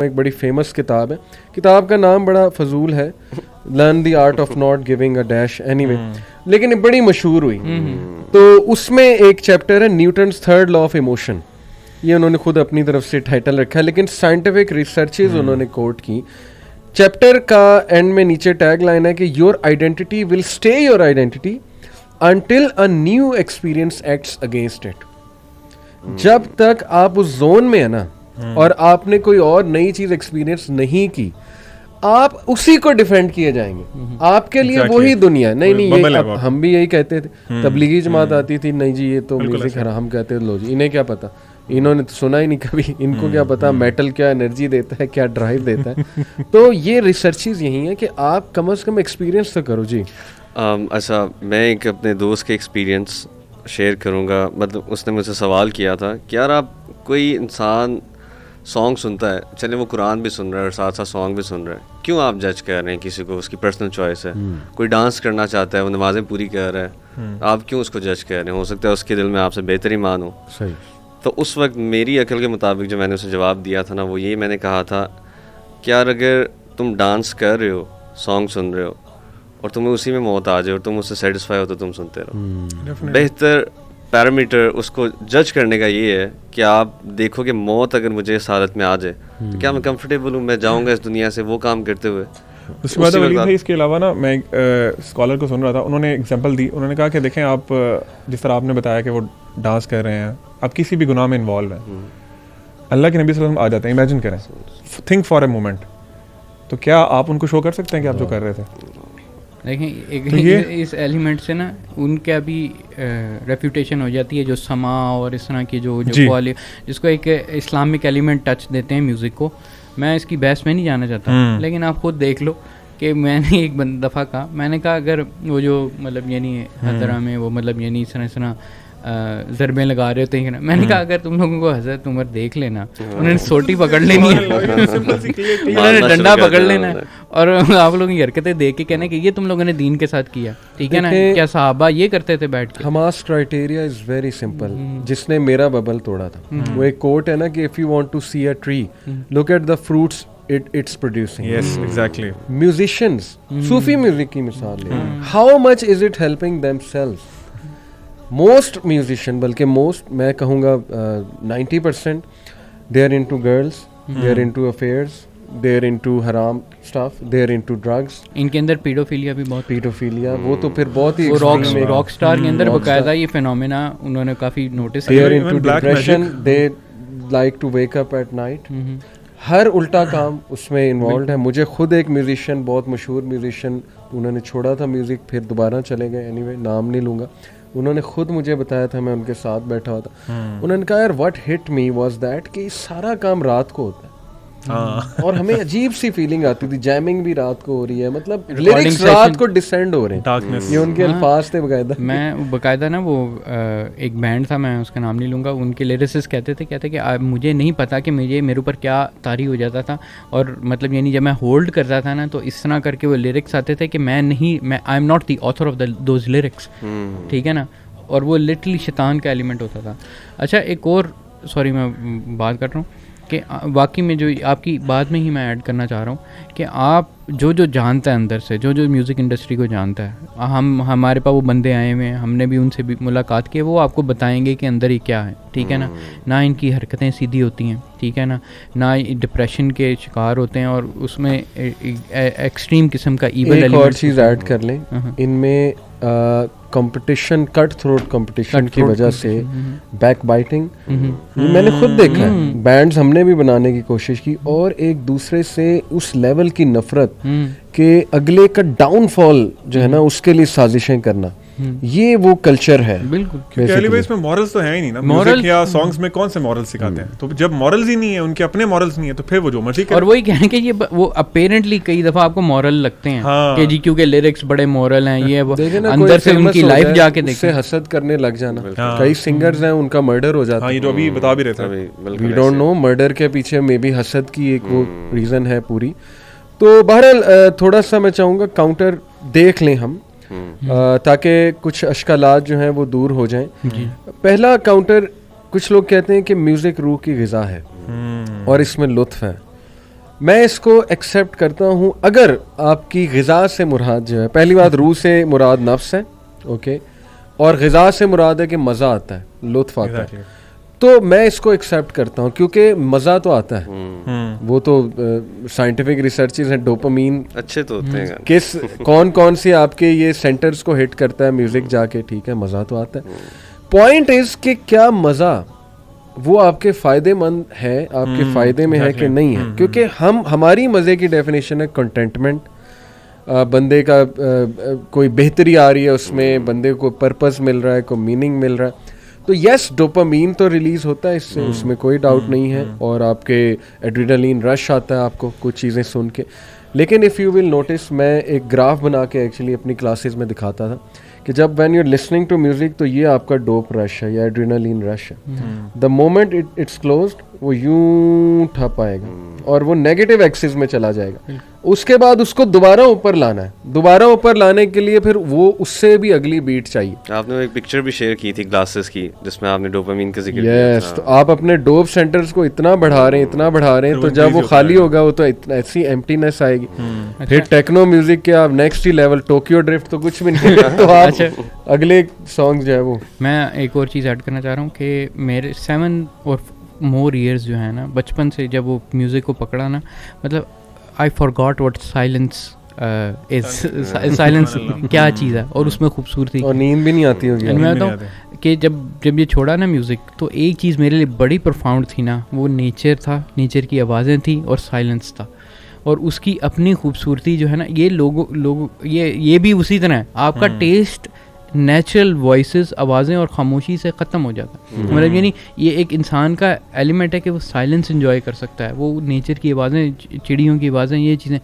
एक बड़ी फेमस किताब है, किताब का नाम बड़ा फजूल है, learn the art of not giving a dash anyway, लेकिन ये बड़ी मशहूर हुई। तो उसमें एक चैप्टर है Newton's third law of emotion, ये उन्होंने खुद अपनी तरफ से टाइटल रखा है, लेकिन साइंटिफिक रिसर्चेज उन्होंने कोट की। चैप्टर का एंड में नीचे टैग लाइन है कि your identity will stay your identity until a new experience acts against it। जब तक आप उस जोन में है ना और आपने कोई और नई चीज एक्सपीरियंस नहीं की, आप उसी को डिफेंड किए जाएंगे। आपके लिए वही दुनिया नहीं ये हम भी यही कहते थे। तबलीगी जमात आती थी, नहीं जी ये तो म्यूजिक है, हम कहते थे लो जी इन्हें क्या पता, इन्होंने तो सुना ही नहीं कभी, इनको क्या पता मेटल क्या एनर्जी देता है, क्या ड्राइव देता है। तो ये रिसर्चेज यही है कि आप कम से कम एक्सपीरियंस तो करो जी। अच्छा, मैं एक अपने दोस्त के एक्सपीरियंस शेयर करूँगा। मतलब उसने मुझसे सवाल किया था कि यार आप कोई इंसान सॉन्ग सुनता है, चले वो कुरान भी सुन रहा है और साथ साथ सॉन्ग भी सुन रहा है, क्यों आप जज कर रहे हैं किसी को? उसकी पर्सनल चॉइस है। कोई डांस करना चाहता है, वो नमाज़ें पूरी कर रहा है, आप क्यों उसको जज कर रहे हैं? हो सकता है उसके दिल में आपसे बेहतर ईमान हो। सही। तो उस वक्त मेरी अकल के मुताबिक जो मैंने उसे जवाब दिया था ना, वो यही मैंने कहा था कि यार अगर तुम डांस कर रहे हो, सॉन्ग सुन रहे हो और तुम्हें उसी में मौत आ जाए और तुम उससे सेटिस्फाई हो तो तुम सुनते रहो। बेहतर पैरामीटर उसको जज करने का ये है कि आप देखो कि मौत अगर मुझे इस हालत में आ जाए तो क्या मैं कंफर्टेबल हूँ, मैं जाऊँगा इस दुनिया से वो काम करते हुए। उसके बाद वलीद भाई, इसके अलावा ना मैं स्कॉलर को सुन रहा था, उन्होंने एग्जांपल दी। उन्होंने कहा कि देखें आप जिस तरह आपने बताया कि वो डांस कर रहे हैं, आप किसी भी गुनाह में इन्वॉल्व हैं, अल्लाह के नबी सल्लल्लाहु अलैहि वसल्लम आ जाते हैं। इमेजिन करें, थिंक फॉर अ मोमेंट, तो क्या आप उनको शो कर सकते हैं कि आप जो कर रहे थे? लेकिन इस एलिमेंट से ना उनका भी रेप्यूटेशन हो जाती है, जो समा और इस तरह की जो जिसको एक इस्लामिक एलिमेंट टच देते हैं म्यूज़िक को। मैं इसकी बहस में नहीं जाना चाहता, लेकिन आप खुद देख लो कि मैंने एक दफ़ा कहा, मैंने कहा अगर वो जो मतलब यानी हजरा में वो मतलब यानी इस तरह ज़रबें लगा रहे होते हैं, मैंने कहा अगर तुम लोगों को हज़रत उमर देख लेना, उन्होंने सोटी पकड़ लेनी है, उन्होंने डंडा पकड़ लेना है और आप लोगों की हरकतें देख के कहना कि ये तुम लोगों ने दीन के साथ किया, ठीक है ना? क्या सहाबा ये करते थे बैठ के? Hamas criteria is very simple. जिसने मेरा बबल तोड़ा था, वो एक कोट है ना कि if you want to see a tree look at the fruits it's producing। Yes, exactly। Musicians, Sufi music की मिसाल ले, how much is it helping themselves? Most musician, बल्कि most मैं कहूँगा 90% they are into girls, they are into affairs, they are into haram stuff, they are into drugs। इनके अंदर paedophilia भी बहुत, पीडोफिलिया वो तो फिर बहुत ही रॉक स्टार के अंदर बकायदा ये फिनोमेना उन्होंने काफ़ी नोटिस किया। they are into depression, they like to wake up at night। हर उल्टा काम उसमें इन्वॉल्व है। मुझे खुद एक म्यूजिशियन, बहुत मशहूर म्यूजिशियन, उन्होंने छोड़ा था म्यूज़िक, फिर दोबारा चले गए, एनीवे नाम नहीं लूँगा, उन्होंने खुद मुझे बताया था, मैं उनके साथ बैठा हुआ था, उन्होंने कहा यार what hit me was that कि सारा काम रात को होता है और हमें अजीब सी फीलिंग आती थी, जैमिंग भी रात को हो रही है, मतलब लिरिक्स रात को डिसेंड हो रहे हैं, ये उनके अल्फाज थे बकायदा। मैं बकायदा ना वो एक बैंड था, मैं उसका नाम नहीं लूँगा, उनके लिरिसिस्ट कहते कि मुझे नहीं पता कि मेरे ऊपर क्या तारी हो जाता था, और मतलब यानी जब मैं होल्ड करता था ना तो इस तरह करके वो लिरिक्स आते थे कि मैं I am not the author of those lyrics, ठीक है ना, और वो लिटरली शैतान का एलिमेंट होता था। अच्छा, एक और सॉरी मैं बात कर रहा हूँ कि वाकई में जो आपकी बात में ही मैं ऐड करना चाह रहा हूँ कि आप जो जानता है अंदर से, जो म्यूज़िक इंडस्ट्री को जानता है, हमारे पास वो बंदे आए हुए हैं, हमने भी उनसे भी मुलाकात की, वो आपको बताएंगे कि अंदर ही क्या है, ठीक है ना इनकी हरकतें सीधी होती हैं, ठीक है ना डिप्रेशन के शिकार होते हैं, और उसमें एक्सट्रीम किस्म का ईवल एलिमेंट। एक और चीज़ ऐड कर लें, इनमें कंपटीशन, कट थ्रोट कंपटीशन की वजह से बैक बाइटिंग मैंने खुद देखा है, बैंड्स हमने भी बनाने की कोशिश की, और एक दूसरे से उस लेवल की नफरत के अगले का डाउनफॉल जो है ना उसके लिए साजिशें करना, ये वो कल्चर है। बिल्कुल, क्योंकि इसमें मॉरल्स तो है ही नहीं ना, म्यूजिक या सॉन्ग्स में कौन से मॉरल्स सिखाते हैं? तो जब मॉरल्स ही नहीं है, उनके अपने मॉरल्स नहीं है, तो फिर वो जो मर्जी करें। और वही कहने के ये वो अपेरेंटली कई दफा आपको मॉरल लगते हैं कि जी क्योंकि लिरिक्स बड़े मॉरल हैं, ये वो अंदर से उनकी लाइफ जाके देखते, हसद करने लग जाना। कई सिंगर्स हैं उनका मर्डर हो जाता है, ये जो अभी बता भी रहे थे, वी डोंट नो, मर्डर के पीछे मे बी हसद की एक वो रीजन है पूरी। तो बहरहाल थोड़ा सा मैं चाहूँगा काउंटर देख लें हम, ताकि कुछ अश्कालात जो हैं वो दूर हो जाएं। पहला काउंटर, कुछ लोग कहते हैं कि म्यूज़िक रूह की ग़िज़ा है और इसमें लुत्फ़ है, मैं इसको एक्सेप्ट करता हूँ अगर आपकी ग़िज़ा से मुराद जो है, पहली बात रूह से मुराद नफ्स है, ओके, और ग़िज़ा से मुराद है कि मज़ा आता है, लुत्फ़ आता है, तो मैं इसको एक्सेप्ट करता हूँ क्योंकि मज़ा तो आता है। वो तो साइंटिफिक रिसर्चेस हैं, डोपामीन अच्छे तो होते हैं किस कौन से आपके ये सेंटर्स को हिट करता है म्यूज़िक जाके, ठीक है, मज़ा तो आता है। पॉइंट इज़ कि क्या मज़ा वो आपके फ़ायदेमंद है, आपके फ़ायदे में है कि नहीं है, क्योंकि हमारी मज़े की डेफिनेशन है कंटेंटमेंट, बंदे का कोई बेहतरी आ रही है उसमें, बंदे को पर्पस मिल रहा है, कोई मीनिंग मिल रहा है, तो यस डोपामीन तो रिलीज़ होता है इससे, उसमें कोई डाउट नहीं है, और आपके एड्रेनलिन रश आता है आपको कुछ चीज़ें सुन के। लेकिन इफ़ यू विल नोटिस, मैं एक ग्राफ बना के एक्चुअली अपनी क्लासेस में दिखाता था कि जब when you are listening to music तो ये आपका डोप रश है या एड्रेनलिन रश है, द मोमेंट इट्स क्लोज्ड वो यूं ठप आएगा और वो नेगेटिव एक्सिस में चला जाएगा। उसके बाद उसको दोबारा ऊपर लाना है, दोबारा ऊपर लाने के लिए फिर वो उससे भी अगली बीट चाहिए। आपने एक पिक्चर भी शेयर की थी ग्लासेस की जिसमें आपने डोपामीन का जिक्र किया था। तो आप अपने डोप सेंटर्स को इतना बढ़ा रहे हैं, तो जब वो खाली होगा वो तो इतना ऐसी एम्प्टीनेस आएगी। फिर टेक्नो म्यूजिक के आप नेक्स्ट ही लेवल, टोक्यो ड्रिफ्ट तो कुछ भी नहीं तो आप अगले सॉन्ग जो है वो। मैं एक और चीज़ ऐड करना चाह रहा हूँ कि मेरे 7 और मोर ईयर्स जो है ना, बचपन से जब वो म्यूज़िक को पकड़ा ना, मतलब I forgot what silence is, silence क्या चीज़ है और उसमें खूबसूरती, और नींद भी नहीं आती होगी। मैं बताऊँ कि जब ये छोड़ा ना म्यूज़िक, तो एक चीज़ मेरे लिए बड़ी प्रोफाउंड थी ना, वो नेचर था, नेचर की आवाज़ें थी और साइलेंस था, और उसकी अपनी खूबसूरती जो है ना, ये लोगों ये भी उसी तरह है। आपका टेस्ट नेचुरल वॉइसेस, आवाज़ें और खामोशी से ख़त्म हो जाता है। मतलब यानी ये एक इंसान का एलिमेंट है कि वो साइलेंस एंजॉय कर सकता है, वो नेचर की आवाज़ें, चिड़ियों की आवाज़ें, ये चीज़ें।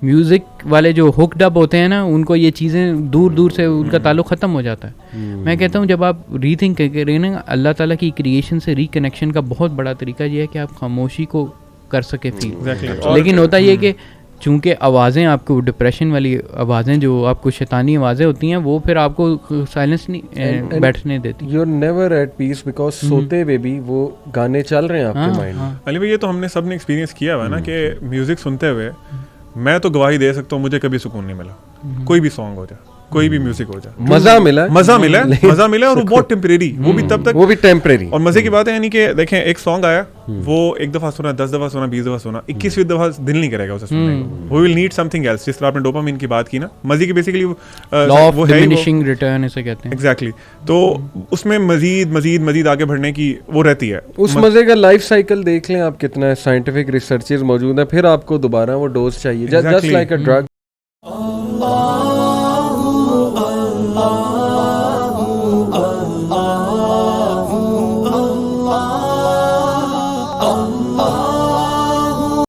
म्यूज़िक वाले जो हुक्ड अप होते हैं ना, उनको ये चीज़ें दूर से उनका ताल्लुक़ ख़त्म हो जाता है। मैं कहता हूँ जब आप रीथिंक करें ना, अल्लाह ताला की क्रिएशन से रिकनेक्शन का बहुत बड़ा तरीका ये है कि आप खामोशी को कर सके फील। लेकिन होता ये कि चूँकि आवाज़ें आपको डिप्रेशन वाली आवाज़ें, जो आपको शैतानी आवाज़ें होती हैं, वो फिर आपको साइलेंस नहीं बैठने देती। You are never at peace because सोते हुए भी वो गाने चल रहे हैं आपके माइंड में। अली भाई, ये तो हमने सब ने एक्सपीरियंस किया हुआ है ना कि म्यूज़िक सुनते हुए मैं तो गवाही दे सकता हूँ, मुझे कभी सुकून नहीं मिला। कोई भी सॉन्ग हो जाए, कोई भी म्यूजिक हो जाए, मजा मिला और वो बहुत टेम्परेरी, वो भी तब तक, वो भी टेम्परेरी। और मजे की बात है यानी कि देखें, एक सॉन्ग आया, वो एक दफा सुना, 10 दफा सुना, 20 दफा सुना, 21वीं दफा दिल नहीं करेगा उसे सुनने को। We will need something else. जिस तरह आपने डोपामाइन की बात की ना, मजे की basically law of diminishing return इसे कहते हैं। एग्जैक्टली। तो उसमें मजीद आगे बढ़ने की वो रहती है। उस मजे का लाइफ साइकिल देख लें आप, कितना है, साइंटिफिक रिसर्चेस मौजूद है, फिर आपको दोबारा वो डोज चाहिए, जस्ट लाइक अ ड्रग।